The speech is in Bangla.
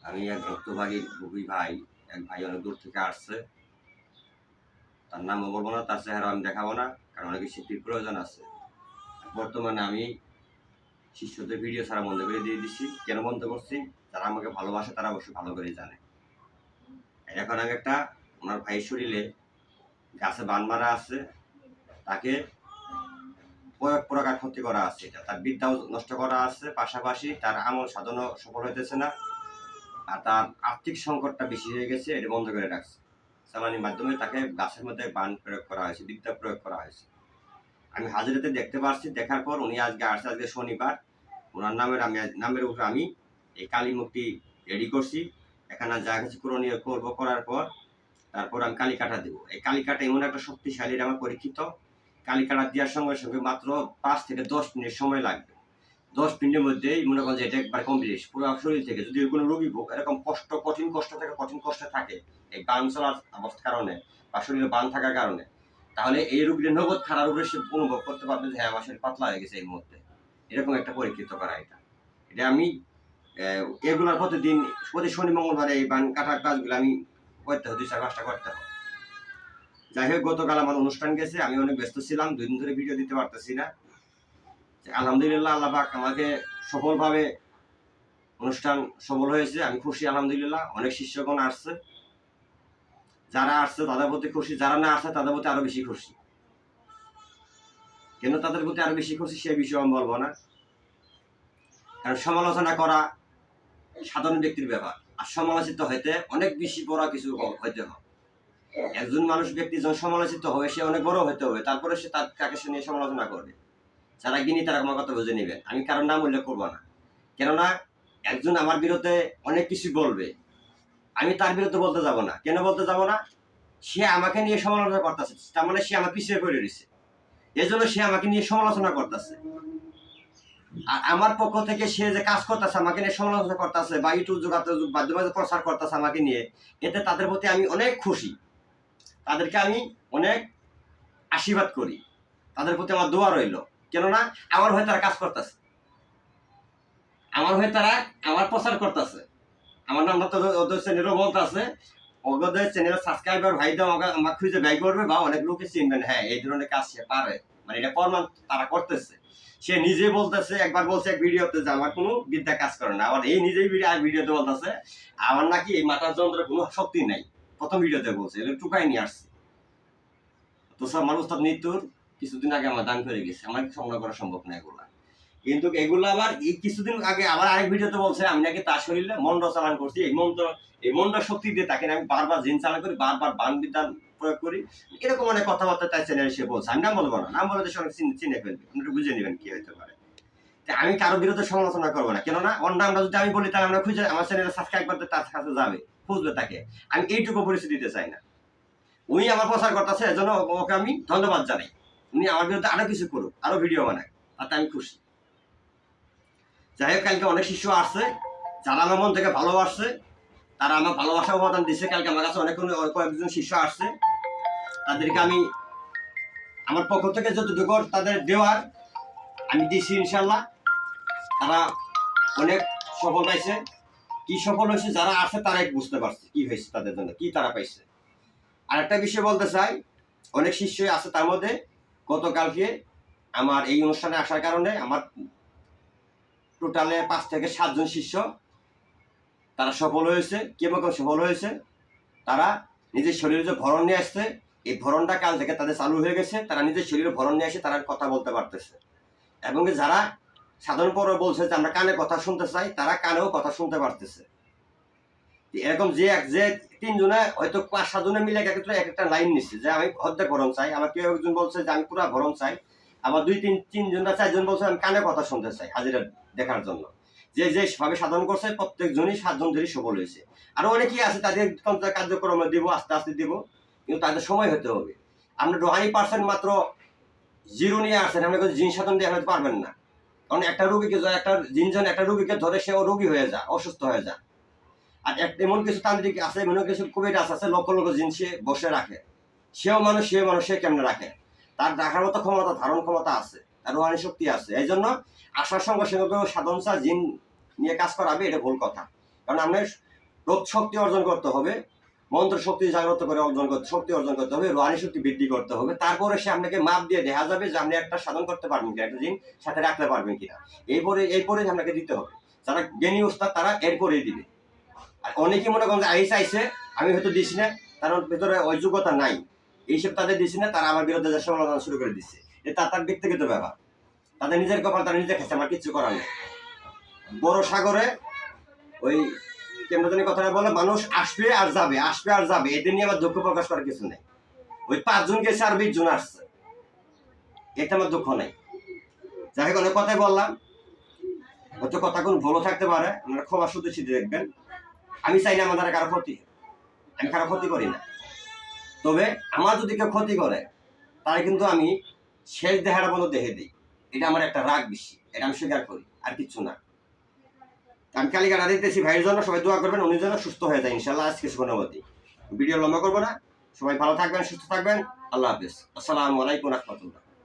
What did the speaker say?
আমি এক ভক্তভাগী রবি ভাই, এক ভাই অনেক দূর থেকে আসছে। তার নামও বলবো না, তার চেহারা আমি দেখাবো না, কারণ অনেক শিল্পীর প্রয়োজন আছে। বর্তমানে আমি শিষ্যদের ভিডিও ছাড়া বন্ধ করে দিয়ে দিচ্ছি। কেন বন্ধ করছি? যারা আমাকে ভালোবাসে তারা অবশ্যই ভালো করেই জানে। এখন আমি একটা ওনার ভাইয়ের শরীরে গাছে বান মারা আছে, তাকে কয়েক প্রকার ক্ষতি করা আছে, এটা তার বিদ্যাও নষ্ট করা আছে, পাশাপাশি তার আমল সাধনও সফল হইতেছে না, আর তার আর্থিক সংকটটা বেশি হয়ে গেছে, এটা বন্ধ করে রাখছে। চালানির মাধ্যমে তাকে গাছের মধ্যে বান প্রয়োগ করা হয়েছে, বিদ্যা প্রয়োগ করা হয়েছে। আমি হাজিরাতে দেখতে পারছি, দেখার পর উনি আজকে আসছে, আজকে শনিবার, ওনার নামের উপরে আমি এই কালী মূর্তি রেডি করছি। এখানে যা কিছু করণীয় করবো, করার পর তারপর আমি কালী কাটা দেবো। এই কালী কাটা এমন একটা শক্তিশালী, আমার পরীক্ষিত। কালী কাটা দেওয়ার সঙ্গে সঙ্গে মাত্র 5 থেকে 10 মিনিট সময় লাগবে। 10 মিনিটের মধ্যেই মনে করেন যে এটা একবার কমপ্লিট পুরো শরীর থেকে। যদি কোনো রোগী এরকম কঠিন কষ্ট থাকে এই বান চলার অবস্থার কারণে বা শরীরে বান থাকার কারণে, তাহলে এই রোগীর নগদ খারাপ রোগে সে অনুভব করতে পারবে যে হ্যাঁ, আমার শরীর পাতলা হয়ে গেছে এই মুহূর্তে। এরকম একটা পরীক্ষিত করা এটা আমি এগুলোর প্রতিদিন প্রতি শনি মঙ্গলবারে এই বান কাটার কাজগুলো আমি করতে হয়, 2-4-5টা করতে হয়। যাই হোক, গতকাল আমার অনুষ্ঠান গেছে, আমি অনেক ব্যস্ত ছিলাম, 2 দিন ধরে ভিডিও দিতে পারতেছি না। আলহামদুলিল্লাহ, আল্লাহ পাক আমাকে সফলভাবে অনুষ্ঠান সফল হয়েছে, আমি খুশি আলহামদুলিল্লাহ। অনেক শিষ্যগণ আসছে, যারা আসছে তাদের প্রতি খুশি, যারা না আসছে তাদের প্রতি আরো বেশি খুশি। কেন তাদের প্রতি আরো বেশি খুশি সে বিষয়ে আমি বলবো না, কারণ সমালোচনা করা সাধারণ ব্যক্তির ব্যাপার, আর সমালোচিত হইতে অনেক বেশি বড় কিছু হইতে হবে। একজন মানুষ ব্যক্তি যখন সমালোচিত হবে, সে অনেক বড় হইতে হবে, তারপরে সে তাকে সে নিয়ে সমালোচনা করবে। যারা গিনি তারা আমার কথা বুঝে নেবেন, আমি কারণ নাম উল্লেখ করবো না। কেননা একজন আমার বিরুদ্ধে অনেক কিছু বলবে, আমি তার বিরুদ্ধে বলতে যাব না। কেন বলতে যাব না? সে আমাকে নিয়ে সমালোচনা করতেছে, তার মানে সে আমার পিছিয়ে পড়ে রয়েছে, এই জন্য সে আমাকে নিয়ে সমালোচনা করতেছে। আর আমার পক্ষ থেকে সে যে কাজ করতেছে, আমাকে নিয়ে সমালোচনা করতেছে বা ইউটিউব মাধ্যমে প্রচার করতেছে আমাকে নিয়ে, এতে তাদের প্রতি আমি অনেক খুশি, তাদেরকে আমি অনেক আশীর্বাদ করি, তাদের প্রতি আমার দোয়া রইল। কেননা আমার হয়ে তারা কাজ করতেছে, আমার হয়ে তারা আমার প্রচার করতেছে, আমার নামটা তো ওদের চ্যানেলও বলতেছে, ওদের চ্যানেল সাবস্ক্রাইবার ভাইদের আমাকে খুঁজে ব্যয় করবে বা অনেক লোকে চিনবেন, হ্যাঁ এই ধরনের কাজ সে পারে, মানে এটা প্রমাণ তারা করতেছে। সে নিজে বলতেছে, একবার বলছে এক ভিডিওতে যে আমার কোনো বিদ্যা কাজ করে না, আবার এই নিজেই ভিডিওতে বলতেছে আমার নাকি এই মাথার যন্ত্রের কোনো শক্তি নাই। প্রথম ভিডিওতে বলছে, এগুলো টুকাই নিয়ে আসছে। তো সব মানুষ তার মৃত্যুর কিছুদিন আগে আমার দান করে গেছে, আমার সংগ্রহ করা সম্ভব না এগুলা। কিন্তু এগুলো আবার এই কিছুদিন আগে আবার আরেক ভিডিওতে বলছে আমি নাকি তার শরীরে মন্ত্র চালান করছি, এই মন্ত্র শক্তি দিয়ে তাকে আমি বারবার জিন চালান করি, বারবার বান বিধান প্রয়োগ করি, এরকম অনেক কথাবার্তা তাই চ্যানেলে সে বলছে। আমি নাম বলবো না, নাম বলে সে অনেক চিনে ফেলবে, আপনি বুঝে নেবেন কি হতে পারে। আমি কারো বিরুদ্ধে সমালোচনা করবো না, কেননা ওর নামটা যদি আমি বলি তাহলে আমরা খুঁজে আমার চ্যানেলে সাবস্ক্রাইব করতে তার কাছে যাবে, খুঁজবে তাকে। আমি এইটুকু পরিচয় দিতে চাই না। উনি আমার প্রচার করতেছে, এজন্য ওকে আমি ধন্যবাদ জানাই। উনি আমার বিরুদ্ধে আরো কিছু করুক, আরো ভিডিও বানায়, তাতে আমি খুশি। যাই হোক, কালকে অনেক শিষ্য আসছে, যারা আমার মন থেকে ভালোবাসছে, তারা আমার ভালোবাসা অবদান দিচ্ছে। কালকে আমার কাছে কয়েকজন শিষ্য আসছে, তাদেরকে আমি আমার পক্ষ থেকে যতটুকু তাদের দেওয়ার আমি দিচ্ছি ইনশাল্লাহ। তারা অনেক সফল পাইছে। কি সফল হয়েছে যারা আসছে তারাই বুঝতে পারছে কি হয়েছে তাদের জন্য, কি তারা পাইছে। আর একটা বিষয় বলতে চাই, অনেক শিষ্যই আছে, তার মধ্যে গতকালকে আমার এই অনুষ্ঠানে আসার কারণে আমার টোটালে 5 থেকে 7 জন শিষ্য তারা সফল হয়েছে। কিভাবে সফল হয়েছে? তারা নিজের শরীরে যে ভরণ নিয়ে আসছে, এই ভরণটা কাল থেকে তাদের চালু হয়ে গেছে। তারা নিজের শরীরে ভরণ নিয়ে এসে তারা কথা বলতে পারতেছে, এবং যারা সাধারণ পরে বলছে যে আমরা কানে কথা শুনতে চাই, তারা কানেও কথা শুনতে পারতেছে। এরকম যে 3 জনে হয়তো 5-7 জনে মিলে এক একটা লাইন নিচ্ছে যে আমি অর্ধেক ভরণ চাই, আবার কেউ একজন বলছে যে আমি পুরো ভরণ চাই, আবার 2-3 জন 4 জন বলছে আমি কানে কথা শুনতে চাই হাজিরা দেখার জন্য। যে যেভাবে সাধন করছে প্রত্যেকজনই 7 জন ধরে সফল হয়েছে। আরো অনেকেই আছে, তাদের কার্যক্রমে দিব, আস্তে আস্তে দিব, কিন্তু তাদের সময় হতে হবে। আমরা রোহানি পার্সেন্ট মাত্র 0 নিয়ে আসছেন, আপনি জিন সাধন দিয়ে হতে পারবেন না। কারণ একটা রোগীকে একটা জিনজন একটা রোগীকে ধরে সেও রোগী হয়ে যায়, অসুস্থ হয়ে যায়। আর এমন কিছু তান্ত্রিক আছে, এমন কিছু কবিরাজ আছে, লক্ষ লক্ষ জিন সে বসে রাখে, সে মানুষ সে কেমনে রাখে, তার রাখার মতো ক্ষমতা, ধারণ ক্ষমতা আছে। আর রুহানি শক্তি আছে। এই জন্য আসার সঙ্গে সঙ্গে কেউ সাধনসা জিন নিয়ে কাজ করাবে, এটা ভুল কথা। কারণ আপনার রোগ শক্তি অর্জন করতে হবে, মন্ত্র শক্তি জাগ্রত করে শক্তি অর্জন করতে হবে, রুহানি শক্তি বৃদ্ধি করতে হবে। তারপরে সে আপনাকে মাপ দিয়ে দেখা যাবে যে আপনি একটা সাধন করতে পারবেন কিনা, একটা জিন সাথে রাখতে পারবেন কিনা। এরপরে আপনাকে দিতে হবে। যারা জ্ঞানী উস্তাদ তারা এরপরেই দিবে। আর অনেকেই মনে করেন যে চাইছে আমি হয়তো দিছি না, তার ভেতরে ওই যোগ্যতা নাই, এইসব তাদের দিছি না, তারা আমার বিরুদ্ধে যে সমালোচনা শুরু করে দিচ্ছে। এটা তার ব্যক্তিগত ব্যাপার, তাদের নিজের কপাল তারা নিজে খেয়েছে, আমার কিচ্ছু করার নেই। বড় সাগরে ওই কেমন জানি কথাটা বলে, মানুষ আসবে আর যাবে, আসবে আর যাবে, এদের নিয়ে আমার দুঃখ প্রকাশ করার কিছু নেই। ওই 5 জন গেছে আর 20 জন আসছে, এতে আমার দুঃখ নেই। যাই হোক, অনেক কথাই বললাম, হয়তো কথা কোন ভালো থাকতে পারে, আপনারা ক্ষমা সুদৃষ্টি দেখবেন। আমি চাই না আমার দ্বারা কারো ক্ষতি, আমি কারো ক্ষতি করি না। তবে আমার যদি কেউ ক্ষতি করে তাহলে কিন্তু আমি শেষ দেহারা বন্ধ দেখে দিই, এটা আমার একটা রাগ বেশি, এটা আমি স্বীকার করি, আর কিচ্ছু না। আমি কালিকাটা দিতেছি ভাইয়ের জন্য, সবাই দোয়া করবেন, উনি যেন সুস্থ হয়ে যায় ইনশাল্লাহ। আজ কিছুক্ষণের মধ্যে ভিডিও লম্বা করবো না, সবাই ভালো থাকবেন, সুস্থ থাকবেন, আল্লাহ হাফিজ, আসসালামু আলাইকুম রহমতুল্লাহ।